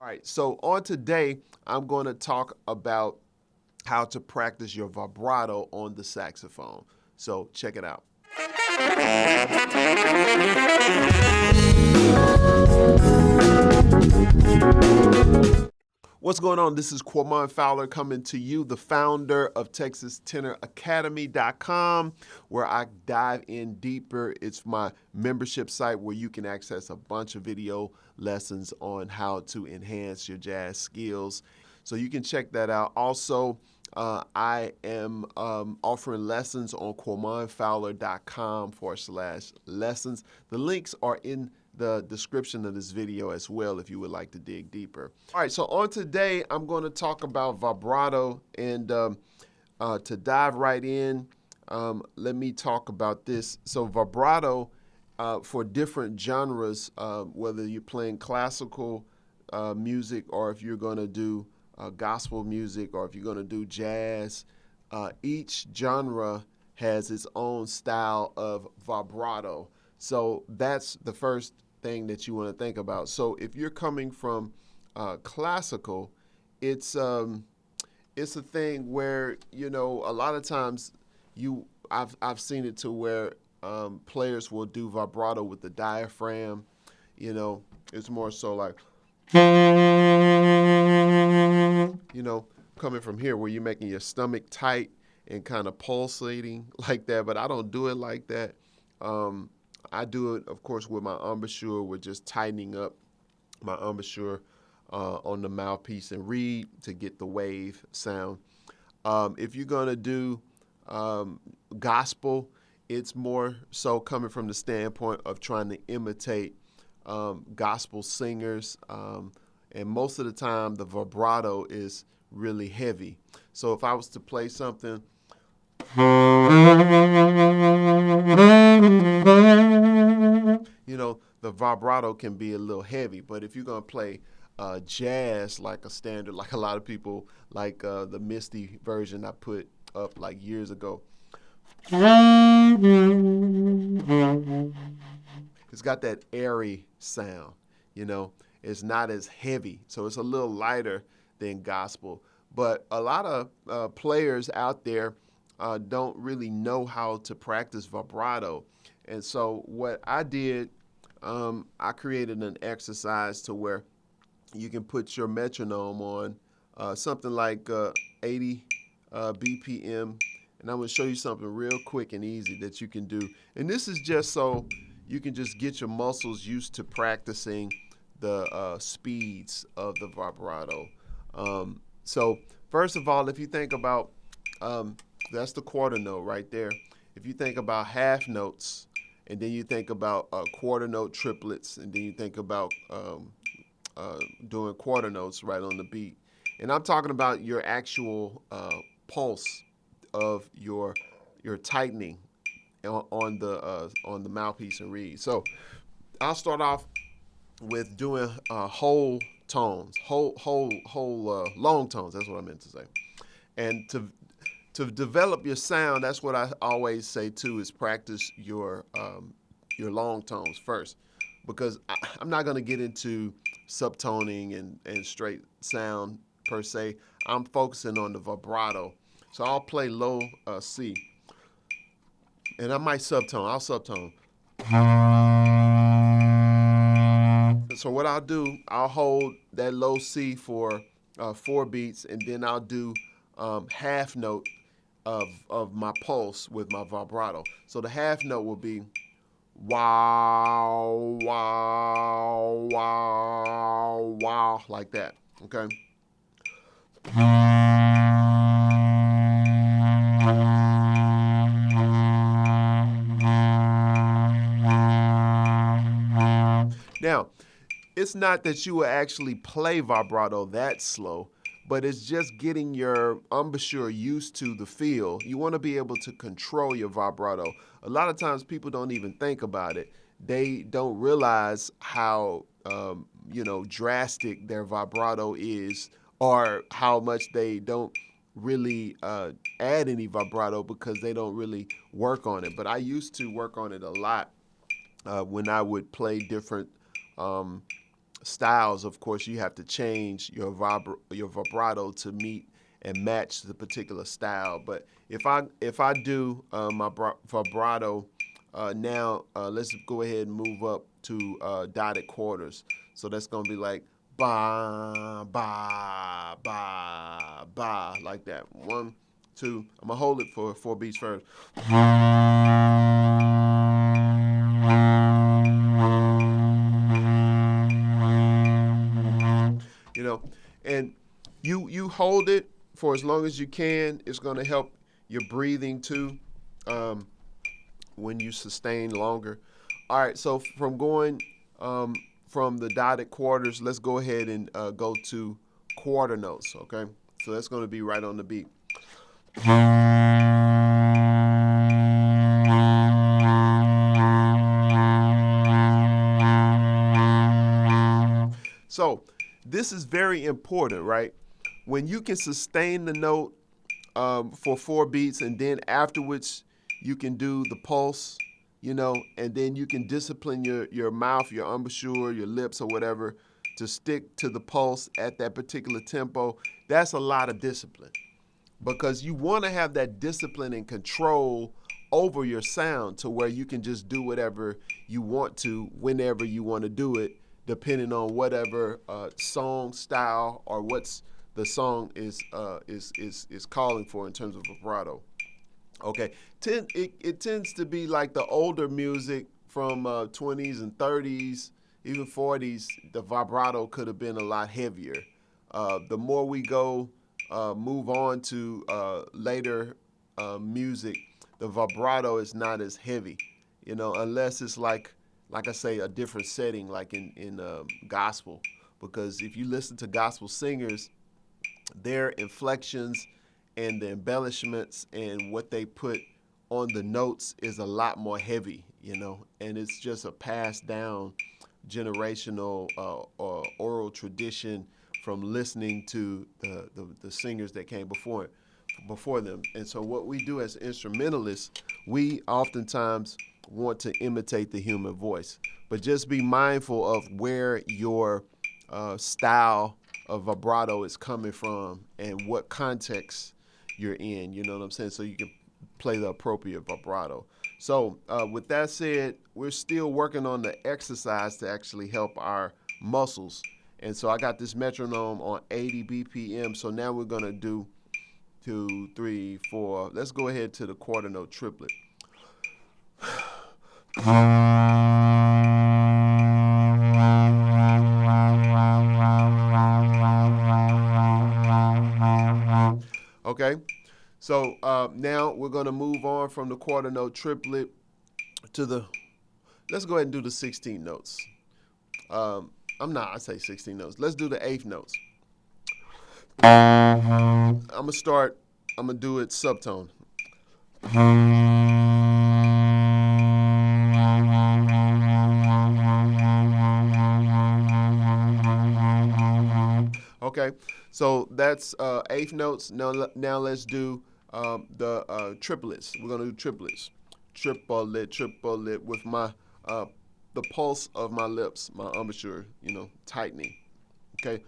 All right, so on today, I'm going to talk about how to practice your vibrato on the saxophone. So check it out. What's going on? This is Quamon Fowler coming to you, the founder of TexasTenorAcademy.com, where I dive in deeper. It's my membership site where you can access a bunch of video lessons on how to enhance your jazz skills. So you can check that out. Also, I am offering lessons on QuamonFowler.com/lessons. The links are in the description of this video as well if you would like to dig deeper. All right, so on today, I'm going to talk about vibrato. And to dive right in, let me talk about this. So vibrato for different genres, whether you're playing classical music or if you're going to do gospel music or if you're going to do jazz, each genre has its own style of vibrato. So that's the first thing that you want to think about. So if you're coming from classical, it's a thing where, you know, a lot of times I've seen it to where players will do vibrato with the diaphragm. You know, it's more so like, you know, coming from here where you're making your stomach tight and kind of pulsating like that. But I don't do it like that. I do it, of course, with my embouchure, with just tightening up my embouchure on the mouthpiece and reed to get the wave sound. If you're going to do gospel, it's more so coming from the standpoint of trying to imitate gospel singers. And most of the time, the vibrato is really heavy. So if I was to play something, you know, the vibrato can be a little heavy. But if you're going to play jazz like a standard, like a lot of people, like the Misty version I put up like years ago, it's got that airy sound, you know. It's not as heavy, so it's a little lighter than gospel. But a lot of players out there don't really know how to practice vibrato. And so what I did, I created an exercise to where you can put your metronome on something like 80 BPM. And I'm going to show you something real quick and easy that you can do. And this is just so you can just get your muscles used to practicing the speeds of the vibrato. So first of all, if you think about, that's the quarter note right there. If you think about half notes, and then you think about quarter note triplets, and then you think about doing quarter notes right on the beat. And I'm talking about your actual pulse of your tightening on the mouthpiece and reed. So I'll start off with doing whole tones, whole long tones. That's what I meant to say. And to develop your sound, that's what I always say too, is practice your long tones first, because I'm not going to get into subtoning and straight sound per se. I'm focusing on the vibrato. So I'll play low C, and I might subtone. I'll subtone. So what I'll do, I'll hold that low C for 4 beats, and then I'll do half note of my pulse with my vibrato. So the half note will be wow, wow, wow, wow, like that, okay? Now, it's not that you will actually play vibrato that slow, but it's just getting your embouchure used to the feel. You want to be able to control your vibrato. A lot of times people don't even think about it. They don't realize how drastic their vibrato is, or how much they don't really add any vibrato because they don't really work on it. But I used to work on it a lot when I would play different styles, of course, you have to change your vibrato to meet and match the particular style. But if I do my vibrato now, let's go ahead and move up to dotted quarters. So that's gonna be like ba ba ba ba, like that. 1, 2. I'm gonna hold it for 4 beats first. You know, and you hold it for as long as you can. It's going to help your breathing too, when you sustain longer. All right, so from going from the dotted quarters, let's go ahead and go to quarter notes. Okay, so that's going to be right on the beat. So this is very important, right? When you can sustain the note for 4 beats, and then afterwards you can do the pulse, you know, and then you can discipline your mouth, your embouchure, your lips or whatever to stick to the pulse at that particular tempo. That's a lot of discipline, because you want to have that discipline and control over your sound to where you can just do whatever you want to whenever you want to do it, depending on whatever song style or what's the song is calling for in terms of vibrato. Okay, it tends to be like the older music from 20s and 30s, even 40s. The vibrato could have been a lot heavier. The more we go, move on to later music, the vibrato is not as heavy, you know, unless it's like I say, a different setting, like in gospel. Because if you listen to gospel singers, their inflections and the embellishments and what they put on the notes is a lot more heavy, you know, and it's just a passed down generational or oral tradition from listening to the singers that came before them. And so what we do as instrumentalists, we oftentimes want to imitate the human voice, but just be mindful of where your style of vibrato is coming from and what context you're in, you know what I'm saying? So you can play the appropriate vibrato. So with that said, we're still working on the exercise to actually help our muscles. And so I got this metronome on 80 BPM. So now we're gonna do 2, 3, 4. Let's go ahead to the quarter note triplet. Okay, so now we're going to move on from the quarter note triplet to let's go ahead and do the 16 notes. I say 16 notes. Let's do the 8th notes. I'm going to do it subtone. Okay, so that's 8th notes. Now let's do the triplets. We're gonna do triplets. Triplet with my the pulse of my lips, my embouchure, you know, tightening. Okay.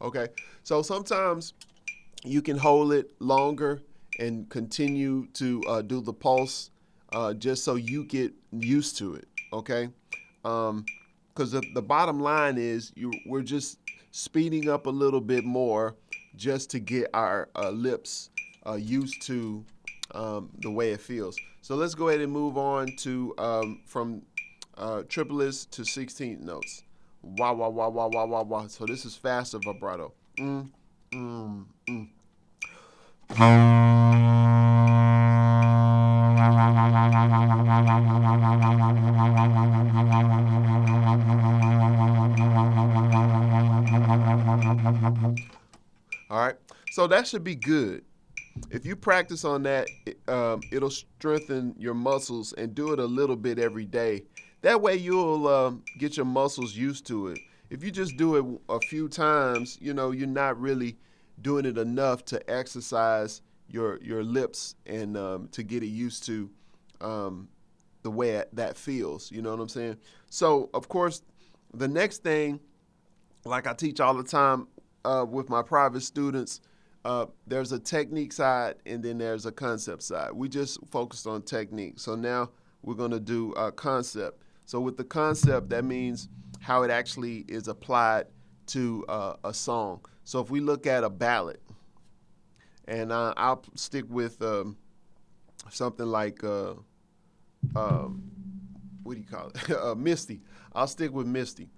Okay, so sometimes you can hold it longer and continue to do the pulse just so you get used to it, okay? Because the bottom line is we're just speeding up a little bit more just to get our lips used to the way it feels. So let's go ahead and move on to from triplets to 16th notes. Wah, wah, wah, wah, wah, wah, wah. So this is faster vibrato. All right, so that should be good. If you practice on that, it'll strengthen your muscles, and do it a little bit every day. That way you'll get your muscles used to it. if you just do it a few times, you know, you're not really doing it enough to exercise your lips and to get it used to the way that feels. You know what I'm saying? So, of course, the next thing, like I teach all the time with my private students, there's a technique side and then there's a concept side. We just focused on technique. So now we're going to do a concept. So with the concept, that means how it actually is applied to a song. So if we look at a ballad, and I'll stick with something like, what do you call it? Misty. I'll stick with Misty.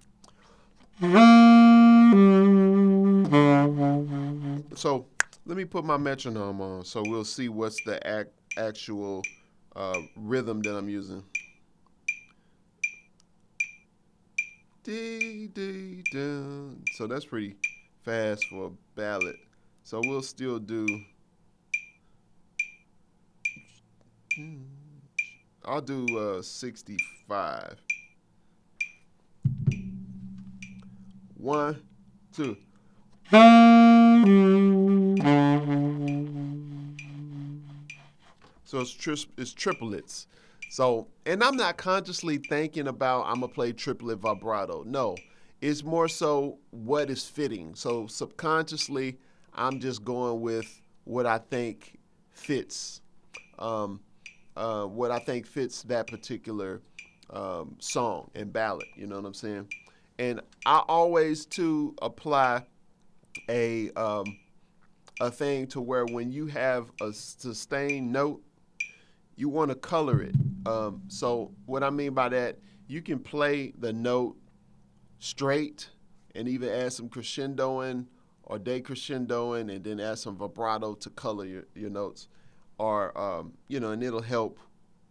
So let me put my metronome on so we'll see what's the actual rhythm that I'm using. Dee, dee, dun. So that's pretty fast for a ballad. So we'll still do, I'll do 65. 1, 2. So it's triplets. So, and I'm not consciously thinking about I'm gonna play triplet vibrato. No, it's more so what is fitting. So subconsciously, I'm just going with what I think fits. What I think fits that particular song and ballad. You know what I'm saying? And I always too apply a thing to where when you have a sustained note, you want to color it. So what I mean by that, you can play the note straight and even add some crescendoing or decrescendoing and then add some vibrato to color your notes. Or, you know, and it'll help,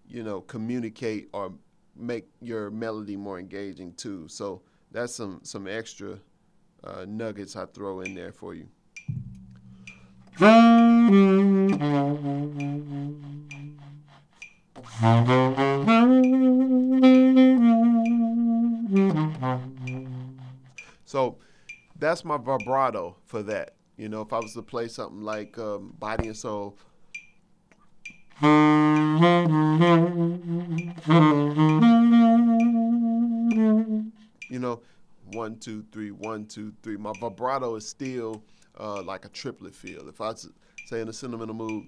you know, communicate or make your melody more engaging too. So that's some extra nuggets I throw in there for you. So that's my vibrato for that. You know, if I was to play something like Body and Soul, you know, 1, 2, 3, 1, 2, 3. My vibrato is still like a triplet feel. If I was, say, in a sentimental mood,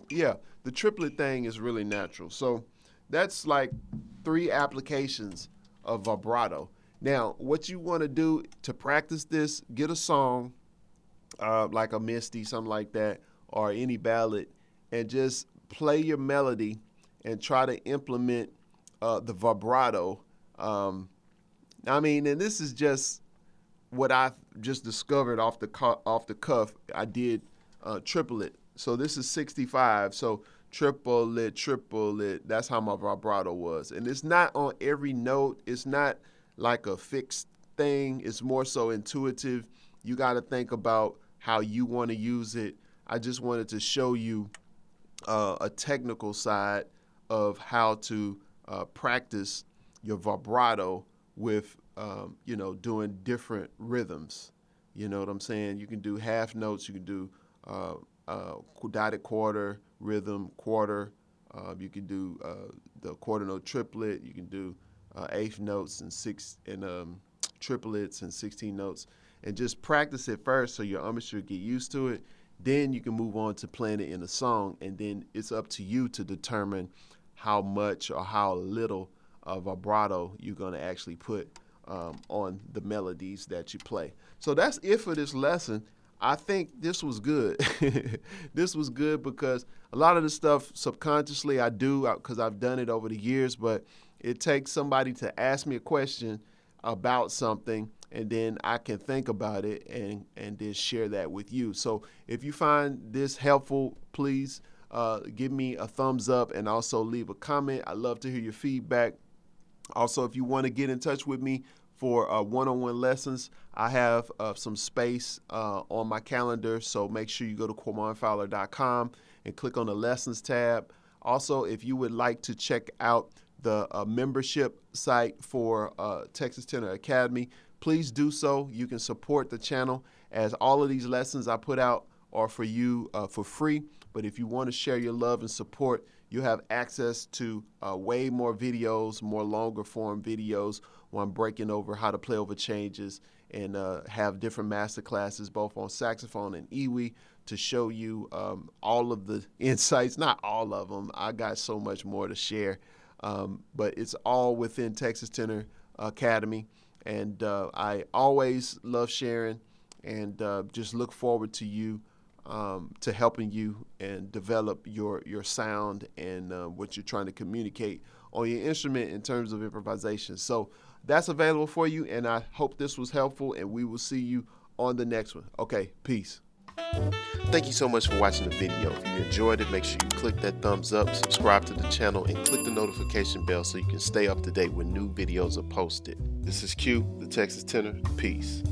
yeah, the triplet thing is really natural. So that's like 3 applications of vibrato. Now, what you want to do to practice this, get a song like a Misty, something like that, or any ballad, and just play your melody and try to implement the vibrato. I mean, and this is just what I just discovered off the cuff. I did triplet. So this is 65. So triplet. That's how my vibrato was. And it's not on every note. It's not like a fixed thing. It's more so intuitive. You got to think about how you want to use it. I just wanted to show you a technical side of how to practice your vibrato with, you know, doing different rhythms. You know what I'm saying? You can do half notes. You can do dotted quarter rhythm, quarter. You can do the quarter note triplet. You can do eighth notes and triplets and 16 notes, and just practice it first so your embouchure get used to it. Then you can move on to playing it in a song, and then it's up to you to determine how much or how little vibrato you're going to actually put on the melodies that you play. So that's it for this lesson. I think this was good. This was good because a lot of the stuff subconsciously I do because I've done it over the years, but it takes somebody to ask me a question about something, and then I can think about it and then share that with you. So if you find this helpful, please give me a thumbs up and also leave a comment. I love to hear your feedback. Also, if you want to get in touch with me for one-on-one lessons, I have some space on my calendar, so make sure you go to QuamonFowler.com and click on the lessons tab. Also, if you would like to check out the membership site for Texas Tenor Academy, please do so. You can support the channel, as all of these lessons I put out are for you for free. But if you want to share your love and support, you have access to way more videos, more longer form videos where I'm breaking over how to play over changes, and have different master classes both on saxophone and EWI to show you all of the insights. Not all of them. I got so much more to share. But it's all within Texas Tenor Academy. And I always love sharing, and just look forward to you, to helping you and develop your sound and what you're trying to communicate on your instrument in terms of improvisation. So that's available for you, and I hope this was helpful, and we will see you on the next one. Okay, peace. Thank you so much for watching the video. If you enjoyed it, make sure you click that thumbs up, subscribe to the channel, and click the notification bell so you can stay up to date when new videos are posted. This is Q, the Texas Tenor. Peace.